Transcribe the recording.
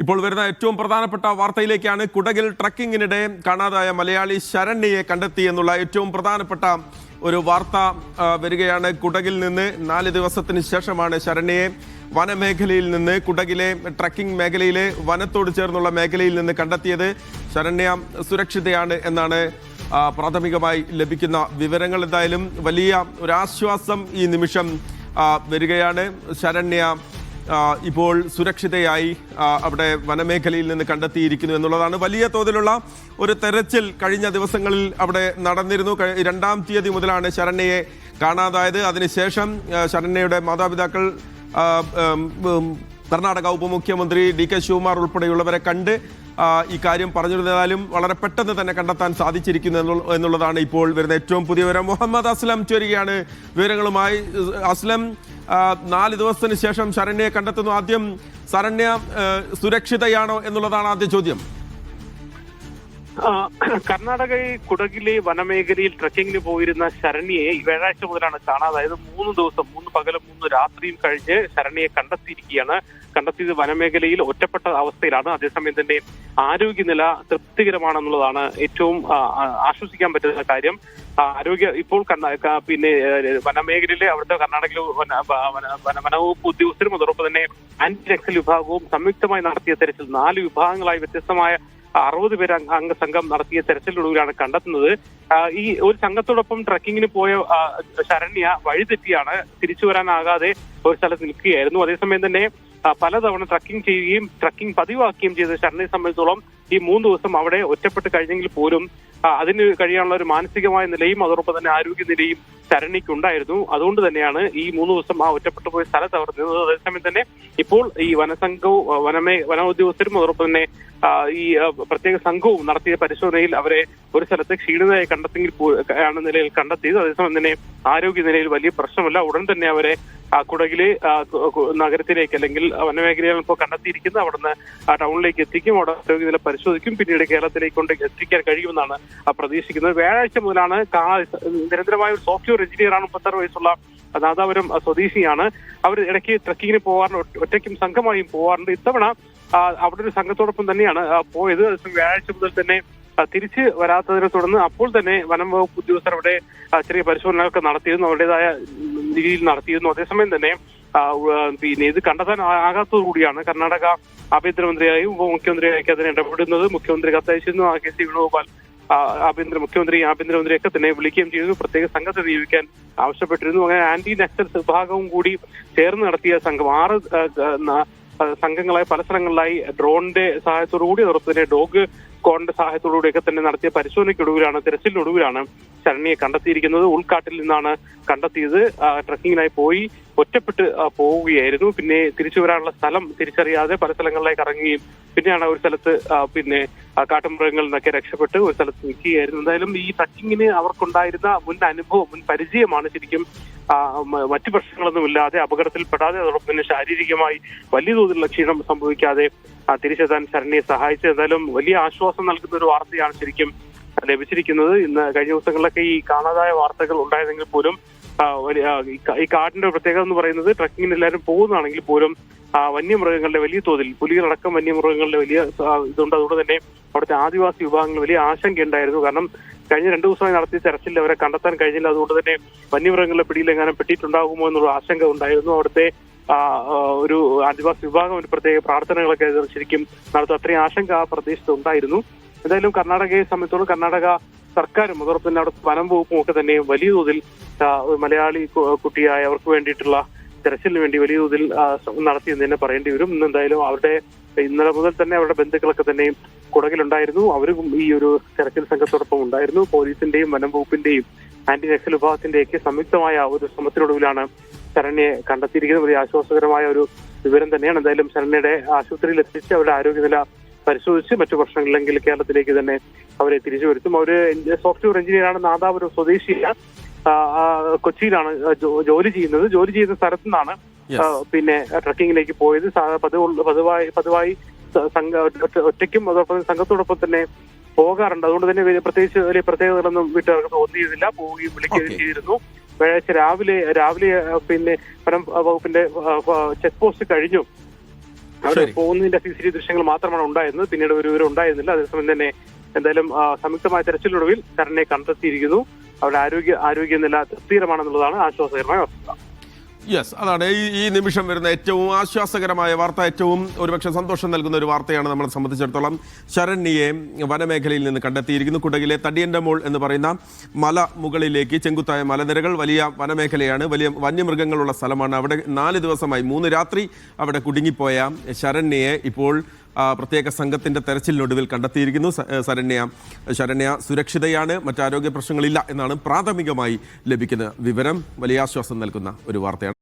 ഇപ്പോൾ വരുന്ന ഏറ്റവും പ്രധാനപ്പെട്ട വാർത്തയിലേക്കാണ്. കുടകിൽ ട്രക്കിങ്ങിനിടെ കാണാതായ മലയാളി ശരണ്യയെ കണ്ടെത്തി എന്നുള്ള ഏറ്റവും പ്രധാനപ്പെട്ട ഒരു വാർത്ത വരികയാണ്. കുടകിൽ നിന്ന് 4 ദിവസത്തിന് ശേഷമാണ് ശരണ്യയെ വനമേഖലയിൽ നിന്ന്, കുടകിലെ ട്രക്കിംഗ് മേഖലയിലെ വനത്തോട് ചേർന്നുള്ള മേഖലയിൽ നിന്ന് കണ്ടെത്തിയത്. ശരണ്യ സുരക്ഷിതയാണ് എന്നാണ് പ്രാഥമികമായി ലഭിക്കുന്ന വിവരങ്ങൾ. എന്തായാലും വലിയ ഒരാശ്വാസം ഈ നിമിഷം വരികയാണ്. ശരണ്യ ഇപ്പോൾ സുരക്ഷിതയായി അവിടെ വനമേഖലയിൽ നിന്ന് കണ്ടെത്തിയിരിക്കുന്നു എന്നുള്ളതാണ്. വലിയ തോതിലുള്ള ഒരു തെരച്ചിൽ കഴിഞ്ഞ ദിവസങ്ങളിൽ അവിടെ നടന്നിരുന്നു. 2-ാം തീയതി മുതലാണ് ശരണ്യയെ കാണാതായത്. അതിനുശേഷം ശരണ്യയുടെ മാതാപിതാക്കൾ കർണാടക ഉപമുഖ്യമന്ത്രി DK ശിവകുമാർ ഉൾപ്പെടെയുള്ളവരെ കണ്ട് ഈ കാര്യം പറഞ്ഞിരുന്നാലും വളരെ പെട്ടെന്ന് തന്നെ കണ്ടെത്താൻ സാധിച്ചിരിക്കുന്നു എന്നുള്ളതാണ് ഇപ്പോൾ വരുന്ന ഏറ്റവും പുതിയ വിവരം. മുഹമ്മദ് അസ്ലം ചേരുകയാണ് വിവരങ്ങളുമായി. അസ്ലം, 4 ദിവസത്തിന് ശേഷം ശരണ്യയെ കണ്ടെത്തുന്നു. ആദ്യം ശരണ്യ സുരക്ഷിതയാണോ എന്നുള്ളതാണ് ആദ്യ ചോദ്യം. കർണാടകയിൽ കുടകിലെ വനമേഖലയിൽ ട്രക്കിങ്ങിന് പോയിരുന്ന ശരണ്യയെ വ്യാഴാഴ്ച മുതലാണ് കാണാതായത്. 3 ദിവസം, 3 പകലും 3 രാത്രിയും കഴിഞ്ഞ് ശരണ്യയെ കണ്ടെത്തിയിരിക്കുകയാണ്. കണ്ടെത്തിയത് വനമേഖലയിൽ ഒറ്റപ്പെട്ട അവസ്ഥയിലാണ്. അതേസമയം തന്നെ ആരോഗ്യനില തൃപ്തികരമാണെന്നുള്ളതാണ് ഏറ്റവും ആശ്വസിക്കാൻ പറ്റുന്ന കാര്യം. ആരോഗ്യ ഇപ്പോൾ പിന്നെ വനമേഖലയിലെ അവിടുത്തെ കർണാടകയിലെ വനവകുപ്പ് ഉദ്യോഗസ്ഥരും അതോടൊപ്പം തന്നെ ആന്റി നക്സൽ വിഭാഗവും സംയുക്തമായി നടത്തിയ തെരച്ചിൽ 4 വിഭാഗങ്ങളായി വ്യത്യസ്തമായ 60 പേര് അംഗ സംഘം നടത്തിയ തെരച്ചിലൊടുവിലാണ് കണ്ടെത്തുന്നത്. ഈ ഒരു സംഘത്തോടൊപ്പം ട്രക്കിങ്ങിന് പോയ ശരണ്യ വഴിതെറ്റിയാണ് തിരിച്ചു വരാനാകാതെ ഒരു സ്ഥലത്ത് നിൽക്കുകയായിരുന്നു. അതേസമയം തന്നെ പലതവണ ട്രക്കിംഗ് ചെയ്യുകയും ട്രക്കിംഗ് പതിവാക്കുകയും ചെയ്ത ശരണ്യയെ സംബന്ധിച്ചോളം ഈ 3 ദിവസം അവിടെ ഒറ്റപ്പെട്ട് കഴിഞ്ഞെങ്കിൽ പോലും അതിന് കഴിയാനുള്ള ഒരു മാനസികമായ നിലയും അതോടൊപ്പം തന്നെ ആരോഗ്യനിലയും ശരണ്യയ്ക്കുണ്ടായിരുന്നു. അതുകൊണ്ട് തന്നെയാണ് ഈ 3 ദിവസം ആ ഒറ്റപ്പെട്ടു പോയ സ്ഥലത്ത് അവർ നിന്നത്. അതേസമയം തന്നെ ഇപ്പോൾ ഈ വനസംഘവും വന ഉദ്യോഗസ്ഥരും അതോടൊപ്പം തന്നെ ഈ പ്രത്യേക സംഘവും നടത്തിയ പരിശോധനയിൽ അവരെ ഒരു സ്ഥലത്ത് ക്ഷീണിതയായി കണ്ടെത്തിയെങ്കിൽ ആണ് നിലയിൽ കണ്ടെത്തിയത്. അതേസമയം തന്നെ ആരോഗ്യനിലയിൽ വലിയ പ്രശ്നമല്ല. ഉടൻ തന്നെ അവരെ കുടകിലെ നഗരത്തിലേക്ക് അല്ലെങ്കിൽ വനമേഖലയിൽ ഇപ്പോൾ കണ്ടെത്തിയിരിക്കുന്നത് അവിടുന്ന് ടൗണിലേക്ക് എത്തിക്കും. അവിടെ ആരോഗ്യനില പരിശോധിക്കും. പിന്നീട് കേരളത്തിലേക്ക് കൊണ്ട് എത്തിക്കാൻ കഴിയുമെന്നാണ് പ്രതീക്ഷിക്കുന്നത്. വ്യാഴാഴ്ച മുതലാണ് നിരന്തരമായ ഒരു സോഫ്റ്റ്വെയർ എഞ്ചിനീയറാണ് 36 വയസ്സുള്ള നാദാപുരം സ്വദേശിയാണ്. അവർ ഇടയ്ക്ക് ട്രക്കിങ്ങിന് പോകാറുണ്ട്, ഒറ്റയ്ക്കും സംഘമായും പോകാറുണ്ട്. ഇത്തവണ അവിടെ ഒരു സംഘത്തോടൊപ്പം തന്നെയാണ് പോയത്. വ്യാഴാഴ്ച മുതൽ തന്നെ തിരിച്ച് വരാത്തതിനെ തുടർന്ന് അപ്പോൾ തന്നെ വനം വകുപ്പ് ഉദ്യോഗസ്ഥർ അവിടെ ചെറിയ പരിശോധനകളൊക്കെ നടത്തിയിരുന്നു, അവരുടേതായ രീതിയിൽ നടത്തിയിരുന്നു. അതേസമയം തന്നെ പിന്നെ ഇത് കണ്ടെത്താൻ ആകാത്തതുകൂടിയാണ് കർണാടക ആഭ്യന്തരമന്ത്രിയായും ഉപമുഖ്യമന്ത്രിയായൊക്കെ അതിനെ ഇടപെടുന്നത്. മുഖ്യമന്ത്രി കത്തയച്ചിരുന്നു. KC വേണുഗോപാൽ ആഭ്യന്തരമന്ത്രിയൊക്കെ തന്നെ വിളിക്കുകയും ചെയ്തു. പ്രത്യേക സംഘത്തെ നിയോഗിക്കാൻ ആവശ്യപ്പെട്ടിരുന്നു. അങ്ങനെ ആന്റി നക്സൽ വിഭാഗവും കൂടി ചേർന്ന് നടത്തിയ സംഘം 6 സംഘങ്ങളായി പല സ്ഥലങ്ങളിലായി ഡ്രോണിന്റെ സഹായത്തോടു കൂടി അതോടൊപ്പം തന്നെ ഡോഗ് സ്ക്വാഡിന്റെ സഹായത്തോടുകൂടിയൊക്കെ തന്നെ നടത്തിയ പരിശോധനയ്ക്കൊടുവിലാണ്, തെരച്ചിലിനൊടുവിലാണ് ശരണ്യയെ കണ്ടെത്തിയിരിക്കുന്നത്. ഉൾക്കാട്ടിൽ നിന്നാണ് കണ്ടെത്തിയത്. ട്രക്കിങ്ങിനായി പോയി ഒറ്റപ്പെട്ട് പോവുകയായിരുന്നു. പിന്നെ തിരിച്ചു വരാനുള്ള സ്ഥലം തിരിച്ചറിയാതെ പല സ്ഥലങ്ങളിലേക്ക് ഇറങ്ങുകയും പിന്നെയാണ് ഒരു സ്ഥലത്ത് പിന്നെ കാട്ടുമൃഗങ്ങളിൽ നിന്നൊക്കെ രക്ഷപ്പെട്ട് ഒരു സ്ഥലത്ത് നിൽക്കുകയായിരുന്നു. എന്തായാലും ഈ ട്രക്കിങ്ങിന് അവർക്കുണ്ടായിരുന്ന മുൻ അനുഭവം, മുൻ പരിചയമാണ് ശരിക്കും മറ്റു പ്രശ്നങ്ങളൊന്നുമില്ലാതെ അപകടത്തിൽപ്പെടാതെ അതോടൊപ്പം തന്നെ ശാരീരികമായി വലിയ തോതിലുള്ള ക്ഷീണം സംഭവിക്കാതെ തിരിച്ചെത്താൻ ശരണ്യയെ സഹായിച്ചു. എന്തായാലും വലിയ ആശ്വാസം നൽകുന്ന ഒരു വാർത്തയാണ് ശരിക്കും ലഭിച്ചിരിക്കുന്നത്. ഇന്ന് കഴിഞ്ഞ ദിവസങ്ങളിലൊക്കെ ഈ കാണാതായ വാർത്തകൾ ഉണ്ടായതെങ്കിൽ പോലും ഈ കാടിന്റെ പ്രത്യേകത എന്ന് പറയുന്നത് ട്രക്കിങ്ങിന് എല്ലാവരും പോകുന്നതാണെങ്കിൽ പോലും വന്യമൃഗങ്ങളുടെ വലിയ തോതിൽ, പുലികളടക്കം വന്യമൃഗങ്ങളുടെ വലിയ ഇതുണ്ട്. അതുകൊണ്ട് തന്നെ അവിടുത്തെ ആദിവാസി വിഭാഗങ്ങൾ വലിയ ആശങ്കയുണ്ടായിരുന്നു. കാരണം കഴിഞ്ഞ 2 ദിവസമായി നടത്തിയ തെരച്ചിൽ അവരെ കണ്ടെത്താൻ കഴിഞ്ഞില്ല. അതുകൊണ്ട് തന്നെ വന്യമൃഗങ്ങളുടെ പിടിയിലെങ്ങാനും പെട്ടിട്ടുണ്ടാകുമോ എന്നുള്ള ആശങ്ക ഉണ്ടായിരുന്നു. അവിടുത്തെ ഒരു ആദിവാസി വിഭാഗം ഒരു പ്രത്യേക പ്രാർത്ഥനകളൊക്കെ ശരിക്കും നടത്തും. അത്രയും ആശങ്ക ആ പ്രദേശത്ത് ഉണ്ടായിരുന്നു. എന്തായാലും കർണാടകയെ സംബന്ധിച്ചോളം കർണാടക സർക്കാരും അതോടൊപ്പം തന്നെ അവിടുത്തെ വനം വകുപ്പും ഒക്കെ തന്നെ വലിയ തോതിൽ മലയാളി കുട്ടിയായ അവർക്ക് വേണ്ടിയിട്ടുള്ള തെരച്ചിലിന് വേണ്ടി വലിയ തോതിൽ നടത്തിയെന്ന് തന്നെ പറയേണ്ടി വരും. ഇന്ന് എന്തായാലും ഇന്നലെ മുതൽ തന്നെ അവരുടെ ബന്ധുക്കളൊക്കെ തന്നെയും കുടകിലുണ്ടായിരുന്നു. അവരും ഈ ഒരു തെരച്ചിൽ സംഘത്തോടൊപ്പം ഉണ്ടായിരുന്നു. പോലീസിന്റെയും വനം വകുപ്പിന്റെയും ആന്റി നക്സൽ വിഭാഗത്തിന്റെയൊക്കെ സംയുക്തമായ ഒരു ശ്രമത്തിനൊടുവിലാണ് ശരണ്യയെ കണ്ടെത്തിയിരിക്കുന്നത്. വലിയ ആശ്വാസകരമായ ഒരു വിവരം തന്നെയാണ്. എന്തായാലും ശരണ്യയുടെ ആശുപത്രിയിൽ എത്തിച്ച് അവരുടെ ആരോഗ്യനില പരിശോധിച്ച് മറ്റു പ്രശ്നങ്ങളില്ലെങ്കിൽ കേരളത്തിലേക്ക് തന്നെ അവരെ തിരിച്ചു വരുത്തും. അവര് സോഫ്റ്റ്വെയർ എഞ്ചിനീയറാണ്. നാദാപുരം സ്വദേശിയാണ്. കൊച്ചിയിലാണ് ജോലി ചെയ്യുന്നത്. ജോലി ചെയ്യുന്ന സ്ഥലത്തു നിന്നാണ് പിന്നെ ട്രക്കിങ്ങിലേക്ക് പോയത്. പതിവായി ഒറ്റയ്ക്കും അതോടൊപ്പം സംഘത്തോടൊപ്പം തന്നെ പോകാറുണ്ട്. അതുകൊണ്ട് തന്നെ പ്രത്യേകിച്ച് വലിയ പ്രത്യേകതകളൊന്നും വീട്ടുകാർക്ക് തോന്നിയിരുന്നില്ല. പോവുകയും വിളിക്കുകയും ചെയ്തിരുന്നു. വ്യാഴാഴ്ച രാവിലെ പിന്നെ വനം വകുപ്പിന്റെ ചെക്ക് പോസ്റ്റ് കഴിഞ്ഞു അവിടെ പോകുന്നതിന്റെ CCTV ദൃശ്യങ്ങൾ മാത്രമാണ് ഉണ്ടായിരുന്നത്. പിന്നീട് ഒരു വിവരം ഉണ്ടായിരുന്നില്ല. അതേസമയം തന്നെ എന്തായാലും സംയുക്തമായ തെരച്ചിലിനൊടുവിൽ ശരണ്യെ കണ്ടെത്തിയിരിക്കുന്നു. അവരുടെ ആരോഗ്യനില തൃപ്തികരമാണെന്നുള്ളതാണ് ആശ്വാസകരമായ വസ്തുത. യെസ്, അതാണ് ഈ നിമിഷം വരുന്ന ഏറ്റവും ആശ്വാസകരമായ വാർത്ത, ഏറ്റവും ഒരുപക്ഷെ സന്തോഷം നൽകുന്ന ഒരു വാർത്തയാണ് നമ്മളെ സംബന്ധിച്ചിടത്തോളം. ശരണ്യെ വനമേഖലയിൽ നിന്ന് കണ്ടെത്തിയിരിക്കുന്നു. കുടകിലെ തടിയൻമോൾ എന്ന് പറയുന്ന മല മുകളിലേക്ക് ചെങ്കുത്തായ മലനിരകൾ, വലിയ വനമേഖലയാണ്, വലിയ വന്യമൃഗങ്ങളുള്ള സ്ഥലമാണ്. അവിടെ 4 ദിവസമായി 3 രാത്രി അവിടെ കുടുങ്ങിപ്പോയ ശരണ്യെ ഇപ്പോൾ പ്രത്യേക സംഘത്തിന്റെ തെരച്ചിലിനൊടുവിൽ കണ്ടെത്തിയിരിക്കുന്നു. ശരണ്യ സുരക്ഷിതയാണ്, മറ്റാരോഗ്യ പ്രശ്നങ്ങളില്ല എന്നാണ് പ്രാഥമികമായി ലഭിക്കുന്ന വിവരം. വലിയ ആശ്വാസം നൽകുന്ന ഒരു വാർത്തയാണ്.